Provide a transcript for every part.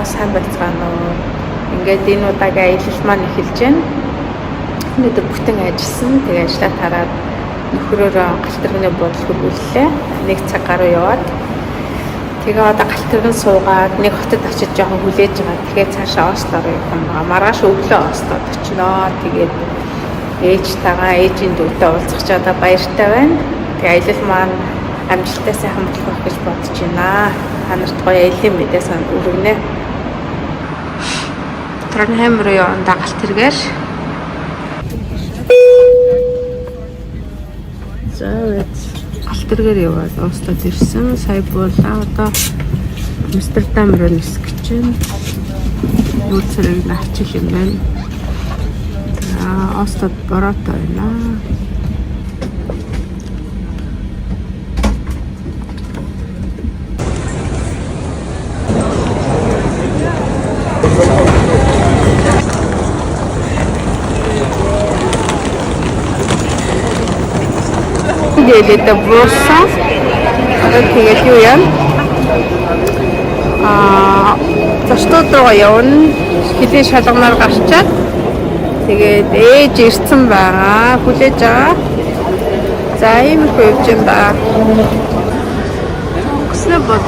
сайн байцгаана уу. Ингээд энэ удаагийн аялал маань эхэлж байна. Өнөөдөр бүтэн ажилласан. Тэгээ ажлаа тараад нөхрөөрөө галтэрганы бодол хөрвүүллээ. 1 цаг гаруй яваад. Тэгээ одоо галтэргэн суугаад нэг хотод очиж жоохон хүлээж байгаа. Тэгээ цаашаа Ослоор явах юм байна. Маргааш өглөө Ослоод очиноо. Тэгээд ээжийн дүүтэй уулзах ч одоо баяртай байна. Тэгээ аялал маань амжилттай сайхан болох гэж бодож байна. Та нарт гоё аялын мэдээ санд өргөнэ. Транхэм руу явсан дагалт тэргээр. За галт тэргээр яваад Ослод ирсэн. Сая буулаа одоо Амстердам руу нисэх гэж байна. Юу зэрэг навчил юм байна. Ослод бороотой байна. Гэлээд буусан. Тэгээд юу юм? Зочдод руу явна. Хэлийн шалганаар гарчаад тэгээд ээж ирсэн байгаа. Хүлээж байгаа. За ийм их явж юм ба. Көснө бод.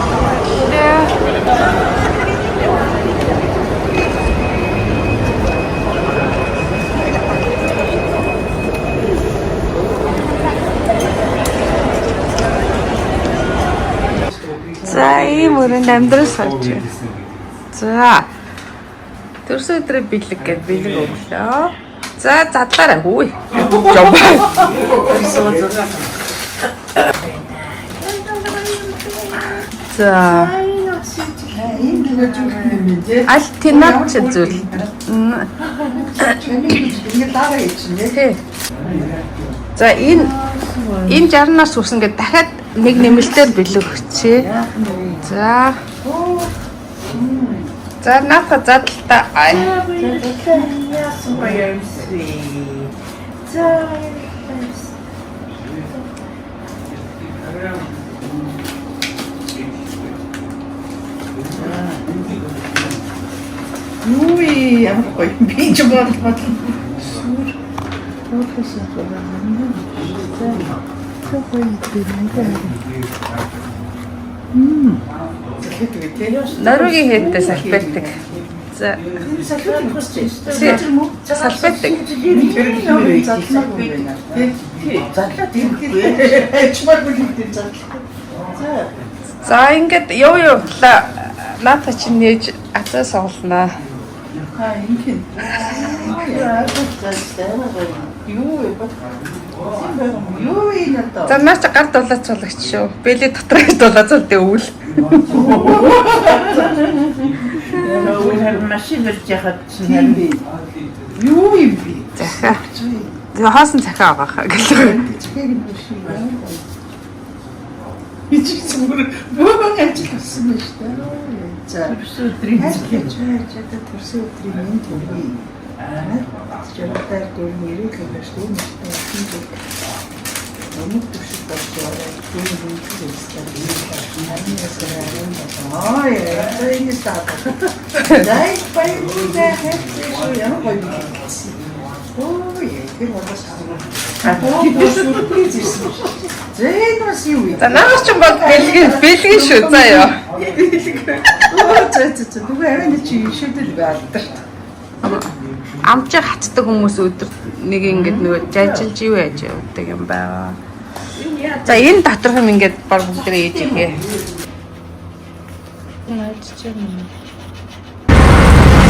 За ийм өрөөнд амьдрал сольж байна. За төрсөн өдрөө бэлэг гээд бэлэг өглөө. За задлаарай хөөе. За альтинат зүйл. За энэ 60-наас хүрсэн гээд дахиад нэг нэмэлтээр бэлэг өгчээ. За. За наата задлаа. Юуи ямар гоё би ч бодлоо. Наругийн хэттэй салбайтдаг. За. Салбайтдаг. За ингээд юу наата чинь нээж атаа сонголноо. Инкин. За наач гард дулаацуулагч шүү. Бэлээ дотор гэж дулаацуулдаг өвөл. Машин ирж яхад чинь юу юм бэ? Захаа. Хоосон захаа байгаа гэлээ. Зүгээр бөөгөн ажилласан байна шүү дээ. За өдрийн төрсөн өдрийн юм төргий. Жолоор дөрмөрийг хэлж дээ. Өнөг төшөж болчихоо. Тэр юм хэлсэн. Энэ стат. Дай баяртай хэвчээ ямар гоё юм. Ой, тэр бодлоо. Сюрприз ирсэн. Зэнэс юу вэ? За наас ч бол бэлгийн шүү заяа. За нүгэ аваад чи шийдэл байлаа. Амжиг хатдаг хүмүүс өдөр нэг ингэдэг нөгөө жажилж юу яаж явдаг юм байгаа. За энэ доторх юм ингээд баг бүгдээ ээж игээ.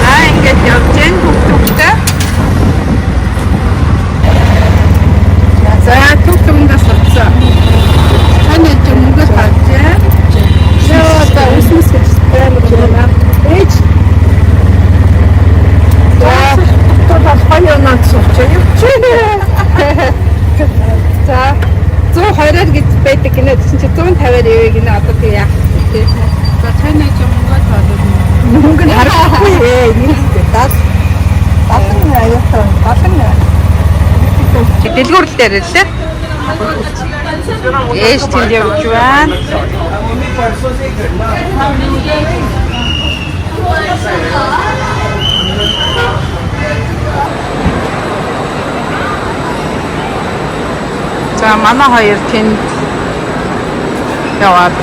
За ингээд явж гэн бүгдээ. За түлхэмдээ сурцсан. Таны ч мөнгө хаачихаа. Яа та усмс гэж байна. Ээж. Хаяа наад суучих юм чи. За 120-аар гэж байдаг гинэ гэсэн чи 150-аар явъя гинэ одоо тэг яах вэ? За таны ч мөнгө тоолох. Мөнгө харахгүй ээ. Даас батан аяатай. Батан. Дэлгүүр дээр лээ. Ээж тэнд явж байна. За манай хоёр тэнд яваад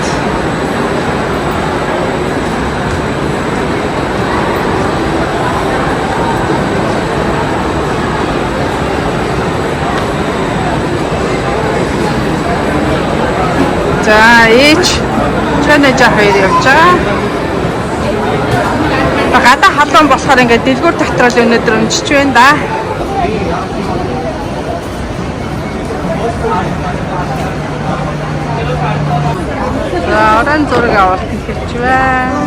за ээч чанаа жаа хоёр явж байгаа. Гадаа халуун болохоор ингээд дэлгүүр дотрол өнөдөр унчиж байна да. За орон зураг авалт хэлж байна.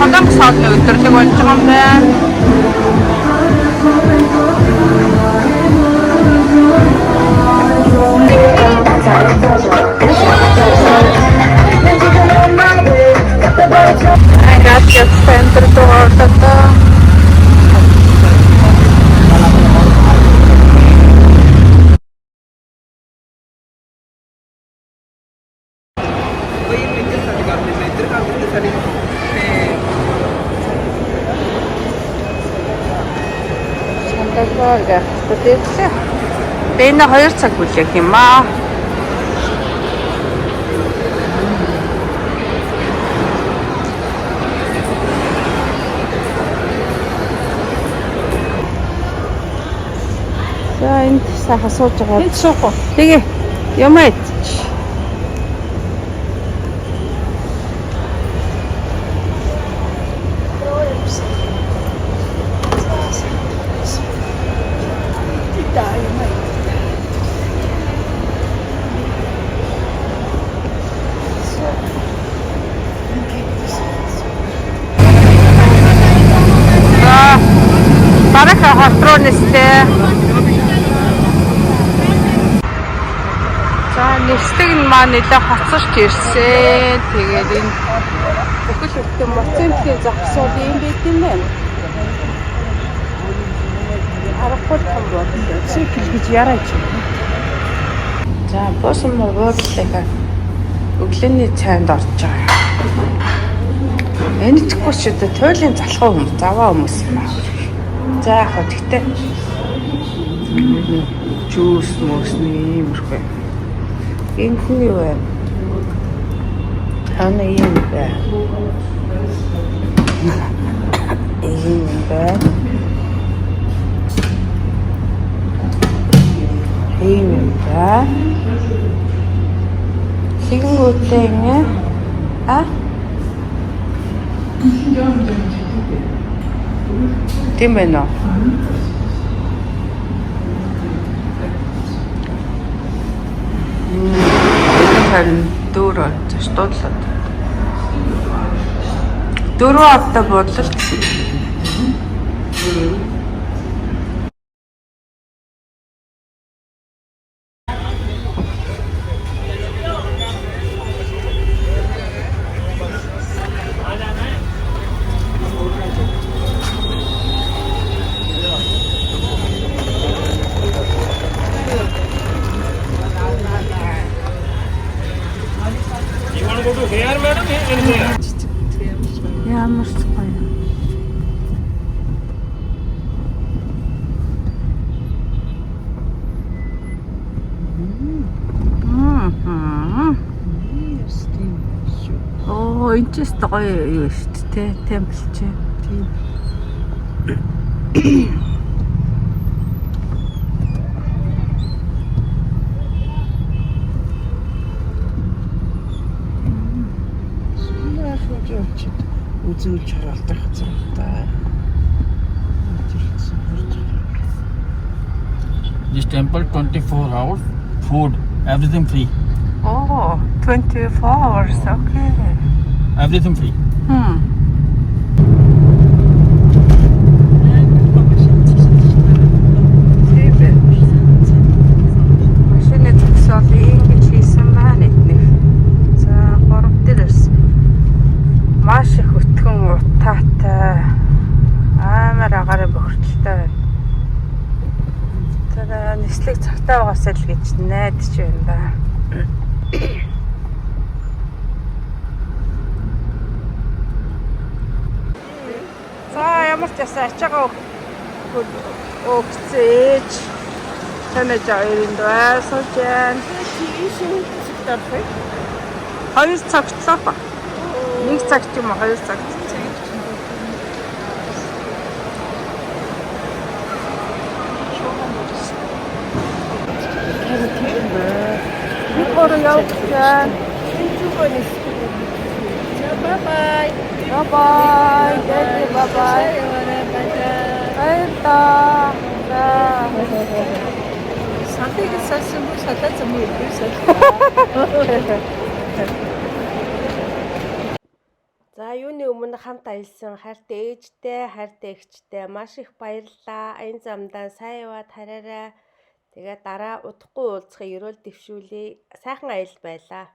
Солонгос хоолны өдөрлөг болж байгаа юм байна. Агат центр туурдаа. Сандарбаг тэтэйсэн. Бэнэ 2 цаг хүлээх юм аа. За энд сайхан сууж байгаа. Энд суух уу? Тэгээ. Ямайт. Барака хатронистэй. За нэстэг нь маань нэлээ хоцорч ирсэн. Тэгээд энэ бүхэл бүтэн моцентийн завсууд юм байт юм байна. Аргагүй том болтой. Цикл гэж яраач. За босон муурлалаа өглөөний цайнд орж байгаа. Энэ ч гүшүүд туйлын залхуу хүмүүс, заваа хүмүүс юм аа. За яг хөө тэгтээ жуус мөс нэг иймэрхүү. Энэ хүн юу вэ? Хана юм бэ? Ийм бэ? Ийм бэ? Хингүүтэй нэ? А? Тийм байна уу? Харин дөрөв зочдоллоо. Дөрөв авта бодлол. Ямар ч гоё. Оо, энэ ч гэсэн гоё юу шүү дээ, темпл чи. Тийм. Үзүүлж хараалтай газар. This temple 24 hours, food, everything free. Oh, 24 hours, okay. Everything free. Машины зогсоол ингэж хийсэн байна эднийх. За, 3 дээр ирсэн. Маш их өтгөн утаатай. Амар агарын бохирдолтой байна. Тэр нислэг цагтаа байгаасаа л гэж найдаж байна да. За, ямар ч ясаа ачаагаа өгцөөж танаж хоёрын дугаар сууж байна. Хоёр цагтлаа ба. Нэг цаг ч юм уу, хоёр цаг. Гoro явж байна. Bye-bye. Bye-bye. Bye-bye. Bye-bye. Сантыг салсан бүр салаад зам уу ирсэн. За юуны өмнө хамт аялсан хайртай ээжтэй, хайртай эгчтэй маш их баярлалаа. Энэ замдаа сайн яваад хараарай. Тэгээд дараа удахгүй уулзахыг ерөөл дэвшүүлье. Сайхан аял байлаа.